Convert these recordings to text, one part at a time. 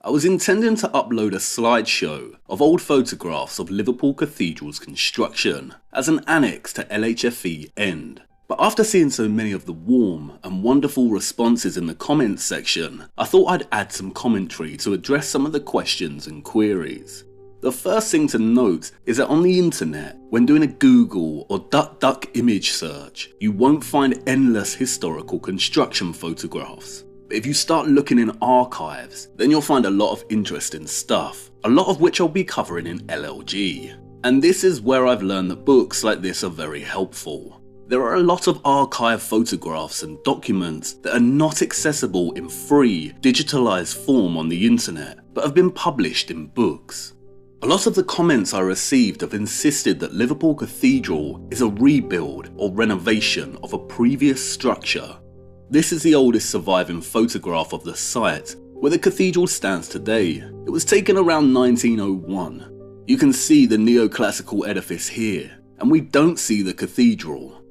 I was intending to upload a slideshow of old photographs of Liverpool Cathedral's construction as an annex to Lhfe End. But after seeing so many of the warm and wonderful responses in the comments section, I thought I'd add some commentary to address some of the questions and queries. The first thing to note is that on the internet, when doing a Google or DuckDuck image search, you won't find endless historical construction photographs. But if you start looking in archives, then you'll find a lot of interesting stuff, a lot of which I'll be covering in LLG. And this is where I've learned that books like this are very helpful. There are a lot of archive photographs and documents that are not accessible in free, digitalized form on the internet, but have been published in books. A lot of the comments I received have insisted that Liverpool Cathedral is a rebuild or renovation of a previous structure. This is the oldest surviving photograph of the site, where the cathedral stands today. It was taken around 1901. You can see the neoclassical edifice here, and we don't see the cathedral.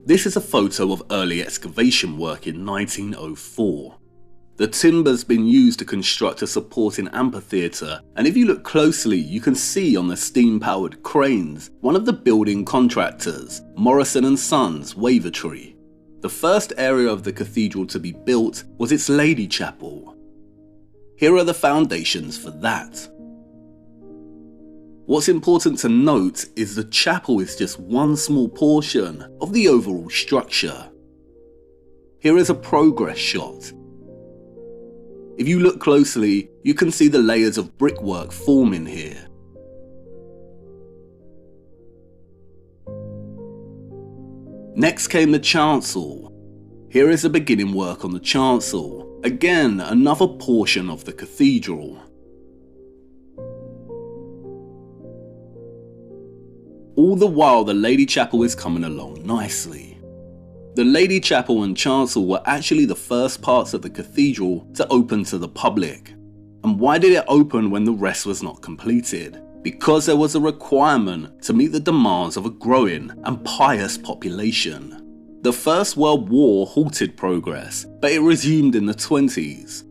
This is a photo of early excavation work in 1904. The timber's been used to construct a supporting amphitheatre, and if you look closely you can see on the steam-powered cranes one of the building contractors, Morrison & Sons, Wavertree. The first area of the cathedral to be built was its Lady Chapel. Here are the foundations for that. What's important to note is the chapel is just one small portion of the overall structure. Here is a progress shot. If you look closely, you can see the layers of brickwork forming here. Next came the chancel. Here is the beginning work on the chancel, again another portion of the cathedral. All the while the Lady Chapel is coming along nicely. The Lady Chapel and chancel were actually the first parts of the cathedral to open to the public. And why did it open when the rest was not completed? Because there was a requirement to meet the demands of a growing and pious population. The First World War halted progress, but it resumed in the 20s.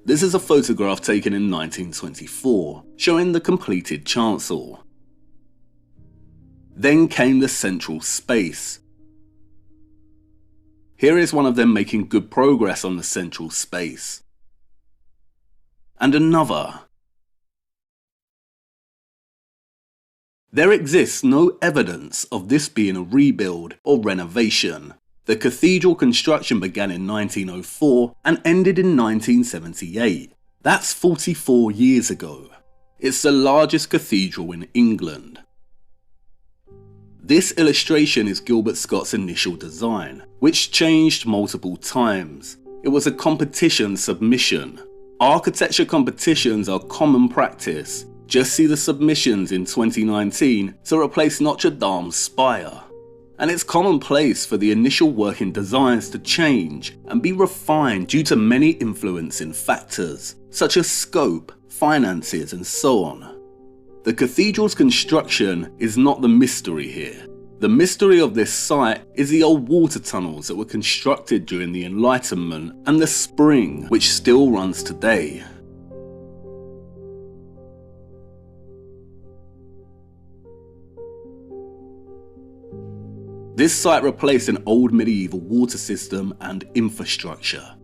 This is a photograph taken in 1924, showing the completed chancel. Then came the central space. Here is one of them making good progress on the central space. And another. There exists no evidence of this being a rebuild or renovation. The cathedral construction began in 1904 and ended in 1978. That's 44 years ago. It's the largest cathedral in England. This illustration is Gilbert Scott's initial design, which changed multiple times. It was a competition submission. Architecture competitions are common practice. Just see the submissions in 2019 to replace Notre Dame's spire. And it's commonplace for the initial working designs to change and be refined due to many influencing factors, such as scope, finances, and so on. The cathedral's construction is not the mystery here. The mystery of this site is the old water tunnels that were constructed during the Enlightenment and the spring which still runs today. This site replaced an old medieval water system and infrastructure.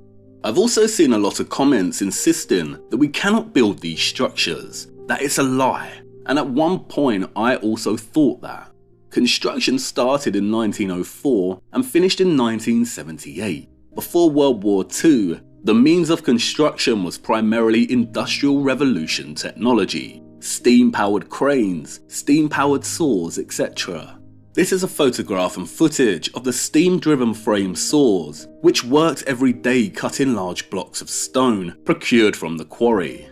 I've also seen a lot of comments insisting that we cannot build these structures, that it's a lie. And at one point I also thought that. Construction started in 1904 and finished in 1978. Before World War II, the means of construction was primarily Industrial Revolution technology, steam-powered cranes, steam-powered saws, etc. This is a photograph and footage of the steam-driven frame saws, which worked every day cutting large blocks of stone procured from the quarry.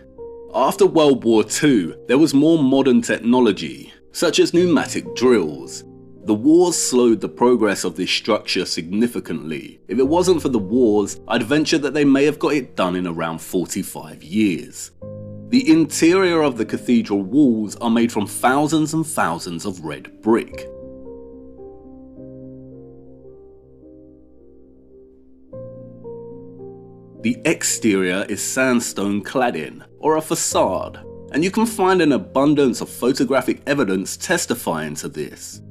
After World War II, there was more modern technology, such as pneumatic drills. The wars slowed the progress of this structure significantly. If it wasn't for the wars, I'd venture that they may have got it done in around 45 years. The interior of the cathedral walls are made from thousands and thousands of red brick. The exterior is sandstone cladding, or a facade, and you can find an abundance of photographic evidence testifying to this.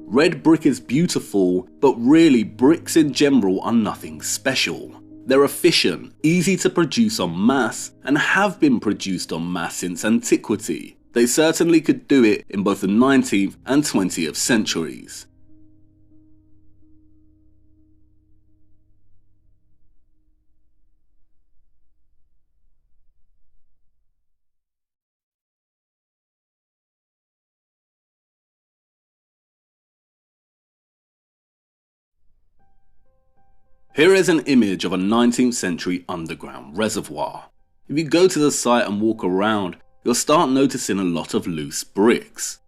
Red brick is beautiful, but really bricks in general are nothing special. They're efficient, easy to produce en masse, and have been produced en masse since antiquity. They certainly could do it in both the 19th and 20th centuries. Here is an image of a 19th century underground reservoir. If you go to the site and walk around, you'll start noticing a lot of loose bricks.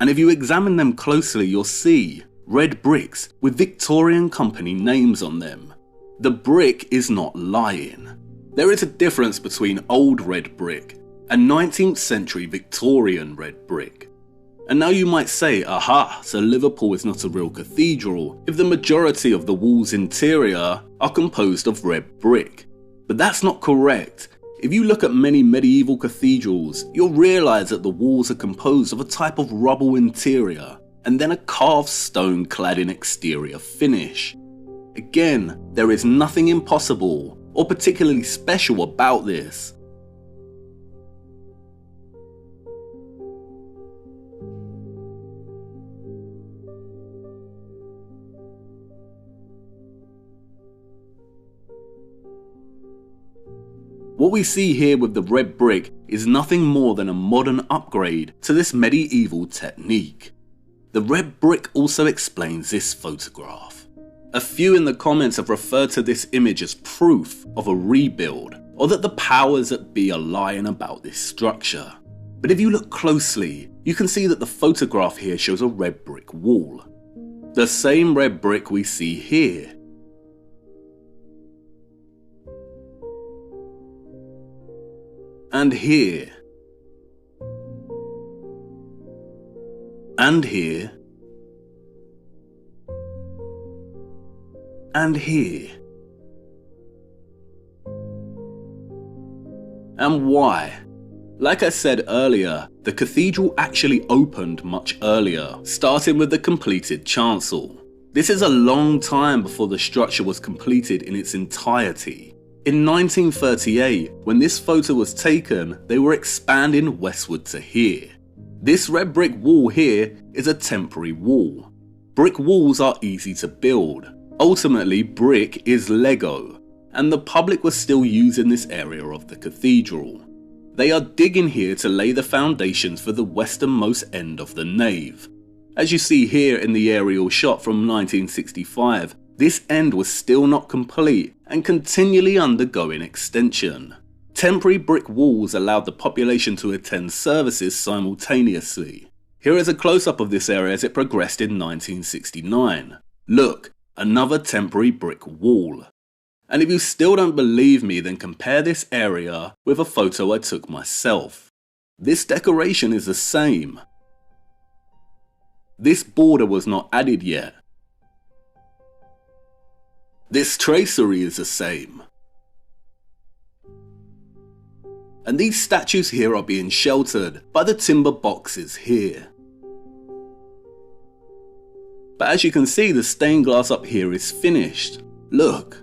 And if you examine them closely, you'll see red bricks with Victorian company names on them. The brick is not lying. There is a difference between old red brick and 19th century Victorian red brick. And now you might say, aha, so Liverpool is not a real cathedral if the majority of the wall's interior are composed of red brick. But that's not correct. If you look at many medieval cathedrals, you'll realise that the walls are composed of a type of rubble interior and then a carved stone cladding exterior finish. Again, there is nothing impossible or particularly special about this. What we see here with the red brick is nothing more than a modern upgrade to this medieval technique. The red brick also explains this photograph. A few in the comments have referred to this image as proof of a rebuild, or that the powers that be are lying about this structure. But if you look closely, you can see that the photograph here shows a red brick wall. The same red brick we see here. And here. And here. And here. And why? Like I said earlier, the cathedral actually opened much earlier, starting with the completed chancel. This is a long time before the structure was completed in its entirety. In 1938, when this photo was taken, they were expanding westward to here. This red brick wall here is a temporary wall. Brick walls are easy to build. Ultimately, brick is Lego, and the public was still using this area of the cathedral. They are digging here to lay the foundations for the westernmost end of the nave. As you see here in the aerial shot from 1965, this end was still not complete and continually undergoing extension. Temporary brick walls allowed the population to attend services simultaneously. Here is a close-up of this area as it progressed in 1969. Look, another temporary brick wall. And if you still don't believe me, then compare this area with a photo I took myself. This decoration is the same. This border was not added yet. This tracery is the same. And these statues here are being sheltered by the timber boxes here. But as you can see, the stained glass up here is finished. Look.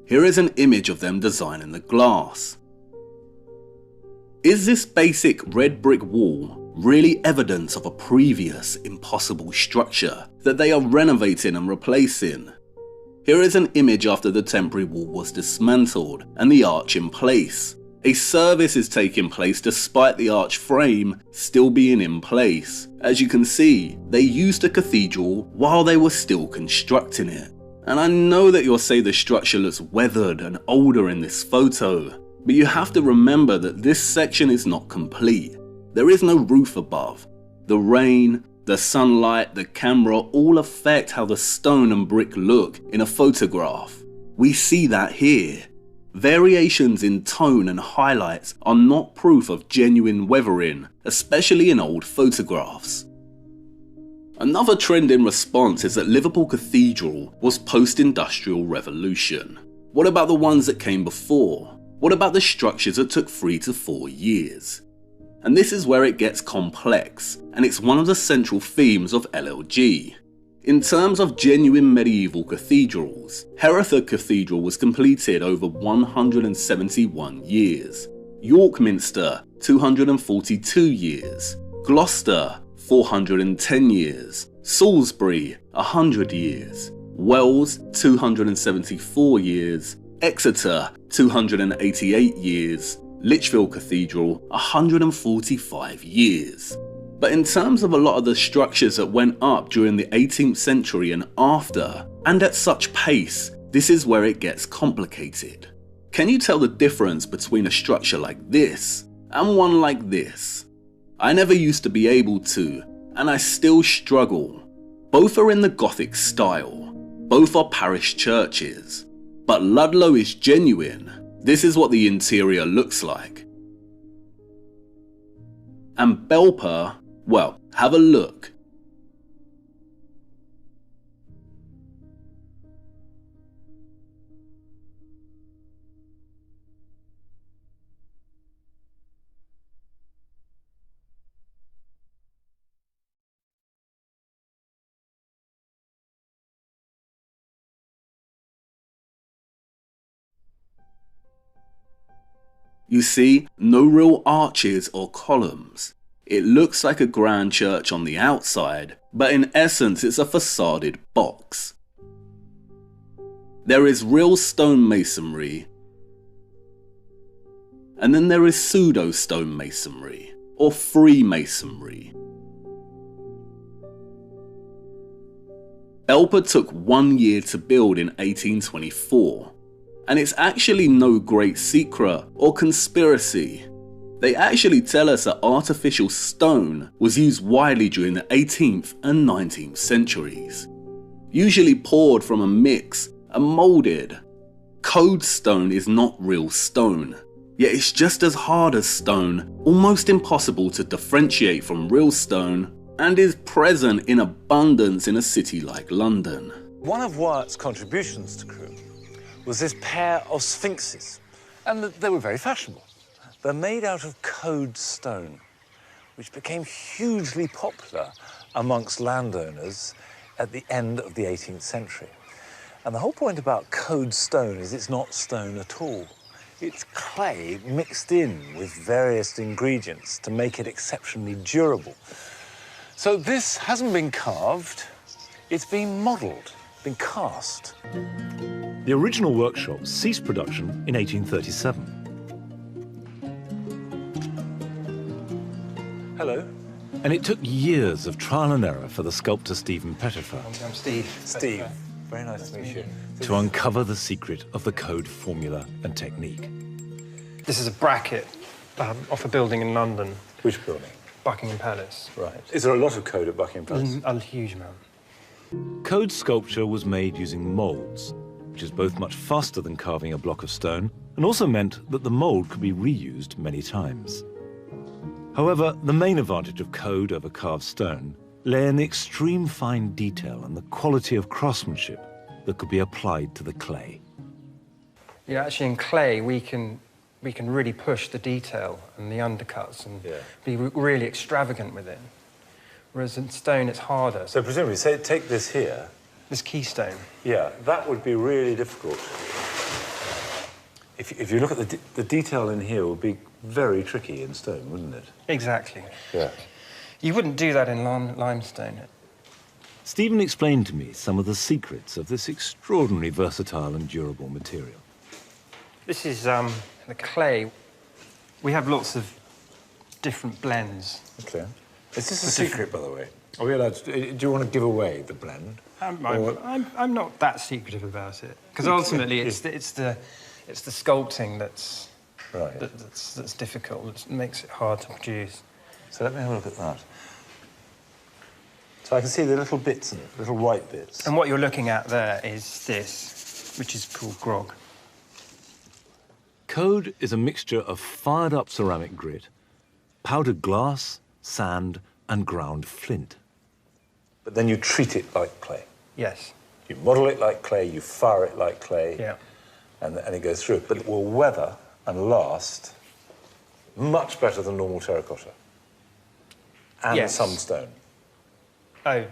Here is an image of them designing the glass. Is this basic red brick wall really evidence of a previous impossible structure that they are renovating and replacing? Here is an image after the temporary wall was dismantled and the arch in place. A service is taking place despite the arch frame still being in place. As you can see, they used the cathedral while they were still constructing it. And I know that you'll say the structure looks weathered and older in this photo, but you have to remember that this section is not complete. There is no roof above. The rain, the sunlight, the camera all affect how the stone and brick look in a photograph. We see that here. Variations in tone and highlights are not proof of genuine weathering, especially in old photographs. Another trend in response is that Liverpool Cathedral was post-industrial revolution. What about the ones that came before? What about the structures that took 3 to 4 years? And this is where it gets complex, and it's one of the central themes of LLG. In terms of genuine medieval cathedrals, Hereford Cathedral was completed over 171 years, York Minster 242 years, Gloucester 410 years, Salisbury 100 years, Wells 274 years, Exeter 288 years, Lichfield Cathedral 145 years. But in terms of a lot of the structures that went up during the 18th century and after, and at such pace, this is where it gets complicated. Can you tell the difference between a structure like this and one like this? I never used to be able to, and I still struggle. Both are in the Gothic style, both are parish churches, but Ludlow is genuine. This is what the interior looks like. And Belper, well, have a look. You see, no real arches or columns. It looks like a grand church on the outside, but in essence it's a facaded box. There is real stone masonry, and then there is pseudo stone masonry, or Freemasonry. Belper took 1 year to build in 1824. And it's actually no great secret or conspiracy. They actually tell us that artificial stone was used widely during the 18th and 19th centuries, usually poured from a mix and moulded. Code stone is not real stone, yet it's just as hard as stone, almost impossible to differentiate from real stone, and is present in abundance in a city like London. One of Wyatt's contributions to Crewe was this pair of sphinxes, and they were very fashionable. They're made out of code stone, which became hugely popular amongst landowners at the end of the 18th century. And the whole point about code stone is it's not stone at all. It's clay mixed in with various ingredients to make it exceptionally durable. So this hasn't been carved, it's been modelled, been cast. The original workshop ceased production in 1837. Hello. And it took years of trial and error for the sculptor Stephen Pettifer I'm Steve. Steve, very nice to meet you. to uncover the secret of the code formula and technique. This is a bracket off a building in London, Which building? Buckingham Palace. Right. Is there a lot of code at Buckingham Palace? A huge amount. Code sculpture was made using moulds, which is both much faster than carving a block of stone and also meant that the mould could be reused many times. However, the main advantage of code over carved stone lay in the extreme fine detail and the quality of craftsmanship that could be applied to the clay. Yeah, actually in clay we can really push the detail and the undercuts and be really extravagant with it. Whereas in stone it's harder. So presumably, say, take this here. This keystone. Yeah, that would be really difficult. If you look at the detail in here, would be very tricky in stone, wouldn't it? Exactly. Yeah. You wouldn't do that in limestone. Stephen explained to me some of the secrets of this extraordinarily versatile and durable material. This is the clay. We have lots of different blends. Okay. Is this a secret, by the way? Are we allowed to, do you want to give away the blend? I'm not that secretive about it, because ultimately it's the sculpting that's Right. that's difficult. That makes it hard to produce. So let me have a look at that. So I can see the little bits in it, little white bits. And what you're looking at there is this, which is called grog. code is a mixture of fired-up ceramic grit, powdered glass, sand, and ground flint. But then you treat it like clay. Yes. You model it like clay, you fire it like clay, Yeah. and it goes through. But it will weather and last much better than normal terracotta. And Yes. some stone. Oh,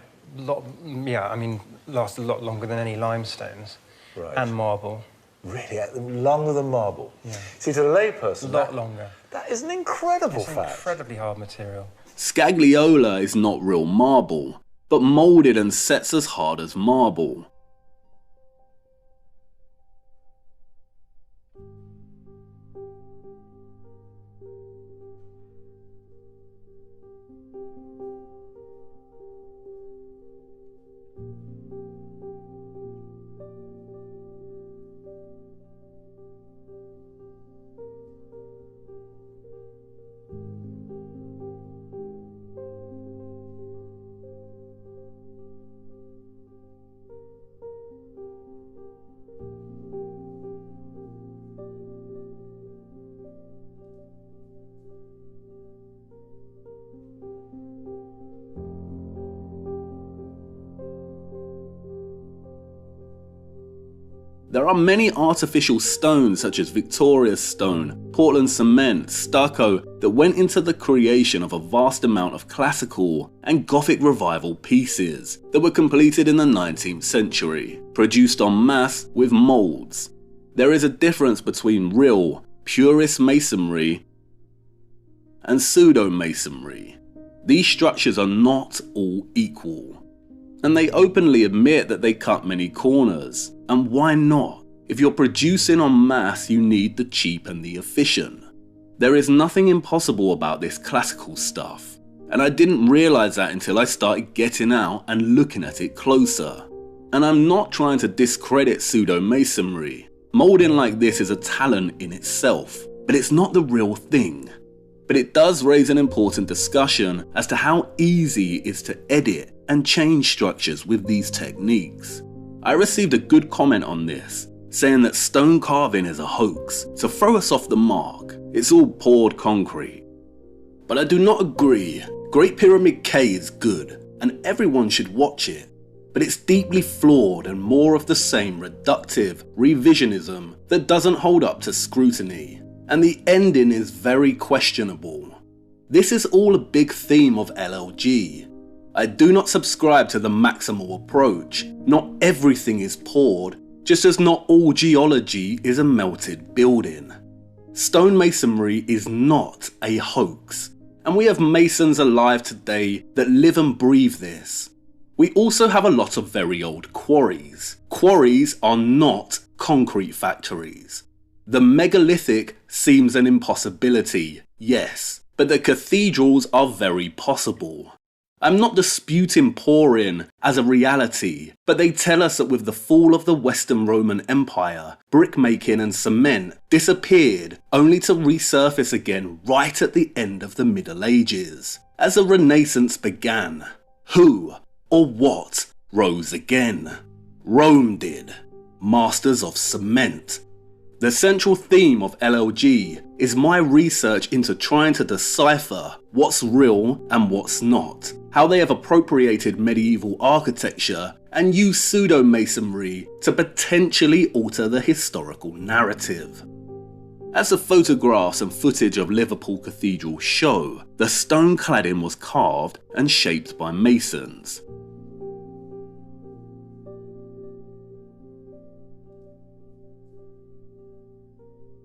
yeah, I mean, lasts a lot longer than any limestones. Right. And marble. Really, longer than marble. Yeah. See, to a layperson, A lot longer. that is an incredible It's an fact. incredibly hard material. Scagliola is not real marble, but moulded and sets as hard as marble. There are many artificial stones such as Victoria stone, Portland cement, stucco that went into the creation of a vast amount of classical and Gothic revival pieces that were completed in the 19th century, produced en masse with moulds. There is a difference between real, purist masonry and pseudo-masonry. These structures are not all equal. And they openly admit that they cut many corners. And why not? If you're producing en masse, you need the cheap and the efficient. There is nothing impossible about this classical stuff. And I didn't realize that until I started getting out and looking at it closer. And I'm not trying to discredit pseudo-masonry. Moulding like this is a talent in itself, but it's not the real thing. But it does raise an important discussion as to how easy it is to edit and change structures with these techniques. I received a good comment on this, saying that stone carving is a hoax, to throw us off the mark. It's all poured concrete. But I do not agree. Great Pyramid K is good, and everyone should watch it. But it's deeply flawed and more of the same reductive revisionism that doesn't hold up to scrutiny. And the ending is very questionable. This is all a big theme of LLG. I do not subscribe to the maximal approach. Not everything is poured, just as not all geology is a melted building. Stonemasonry is not a hoax, and we have masons alive today that live and breathe this. We also have a lot of very old quarries. Quarries are not concrete factories. The megalithic seems an impossibility, yes, but the cathedrals are very possible. I'm not disputing pouring as a reality, but they tell us that with the fall of the Western Roman Empire, brickmaking and cement disappeared only to resurface again right at the end of the Middle Ages, as the Renaissance began. Who or what rose again? Rome did. Masters of cement. The central theme of LLG is my research into trying to decipher what's real and what's not, how they have appropriated medieval architecture and used pseudo-masonry to potentially alter the historical narrative. As the photographs and footage of Liverpool Cathedral show, the stone cladding was carved and shaped by masons.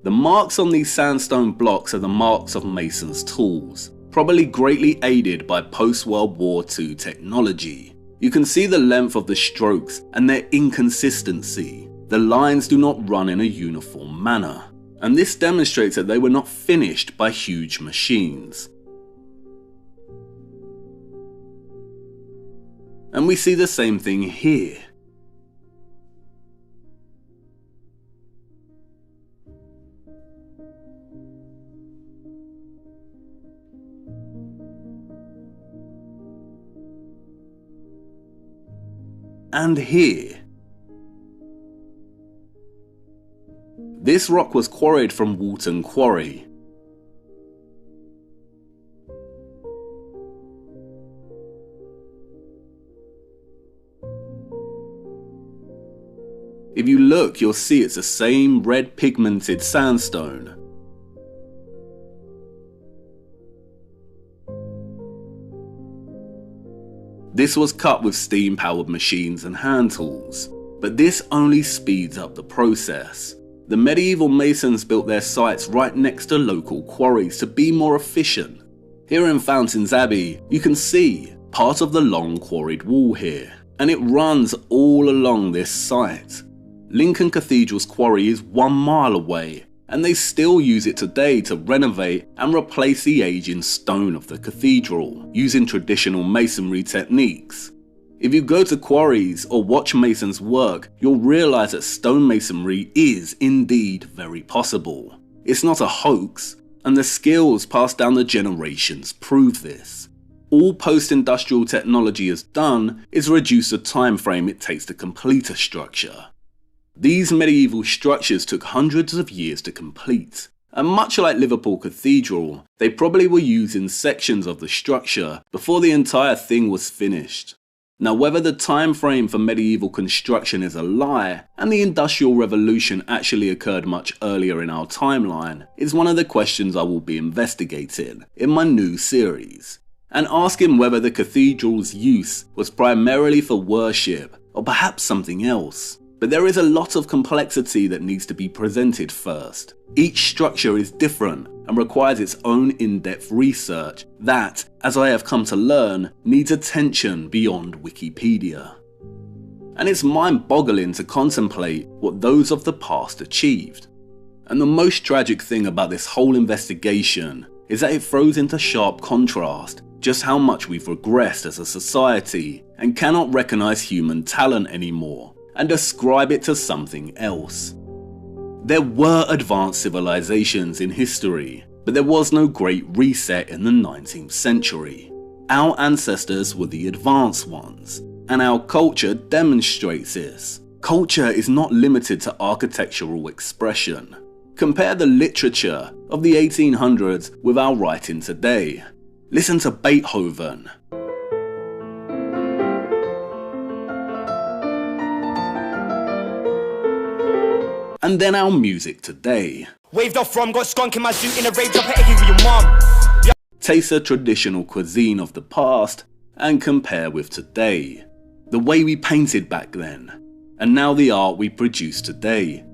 The marks on these sandstone blocks are the marks of masons' tools, probably greatly aided by post-World War II technology. You can see the length of the strokes and their inconsistency. The lines do not run in a uniform manner, and this demonstrates that they were not finished by huge machines. And we see the same thing here. And here. This rock was quarried from Walton Quarry. If you look, you'll see it's the same red pigmented sandstone. This was cut with steam-powered machines and hand tools, but this only speeds up the process. The medieval masons built their sites right next to local quarries to be more efficient. Here in Fountains Abbey, you can see part of the long quarried wall here, and it runs all along this site. Lincoln Cathedral's quarry is 1 mile away, and they still use it today to renovate and replace the aging stone of the cathedral, using traditional masonry techniques. If you go to quarries or watch masons work, you'll realise that stonemasonry is indeed very possible. It's not a hoax, and the skills passed down the generations prove this. All post-industrial technology has done is reduce the time frame it takes to complete a structure. These medieval structures took hundreds of years to complete, and much like Liverpool Cathedral, they probably were used in sections of the structure before the entire thing was finished. Now, whether the time frame for medieval construction is a lie and the Industrial Revolution actually occurred much earlier in our timeline is one of the questions I will be investigating in my new series, and asking whether the cathedral's use was primarily for worship or perhaps something else. But there is a lot of complexity that needs to be presented first. Each structure is different and requires its own in-depth research that, as I have come to learn, needs attention beyond Wikipedia. And it's mind-boggling to contemplate what those of the past achieved. And the most tragic thing about this whole investigation is that it throws into sharp contrast just how much we've regressed as a society and cannot recognize human talent anymore and ascribe it to something else. There were advanced civilizations in history, but there was no great reset in the 19th century. Our ancestors were the advanced ones, and our culture demonstrates this. Culture is not limited to architectural expression. Compare the literature of the 1800s with our writing today. Listen to Beethoven. And then our music today. Waved off from, got skunk in my suit in a rave jumper eggy with your mom. Taste the traditional cuisine of the past and compare with today. The way we painted back then, and now the art we produce today.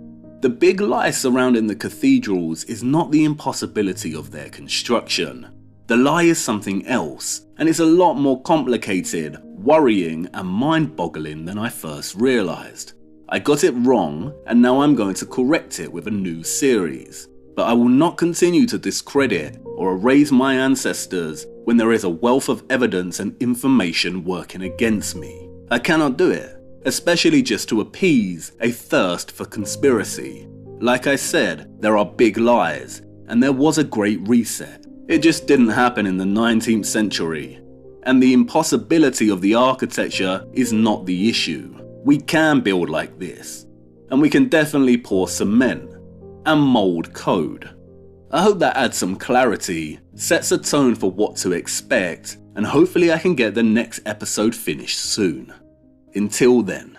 The big lie surrounding the cathedrals is not the impossibility of their construction. The lie is something else, and it's a lot more complicated, worrying, and mind-boggling than I first realised. I got it wrong, and now I'm going to correct it with a new series. But I will not continue to discredit or erase my ancestors when there is a wealth of evidence and information working against me. I cannot do it, especially just to appease a thirst for conspiracy. Like I said, there are big lies, and there was a great reset. It just didn't happen in the 19th century. And the impossibility of the architecture is not the issue. We can build like this, and we can definitely pour cement and mold code. I hope that adds some clarity, sets a tone for what to expect, and hopefully I can get the next episode finished soon. Until then.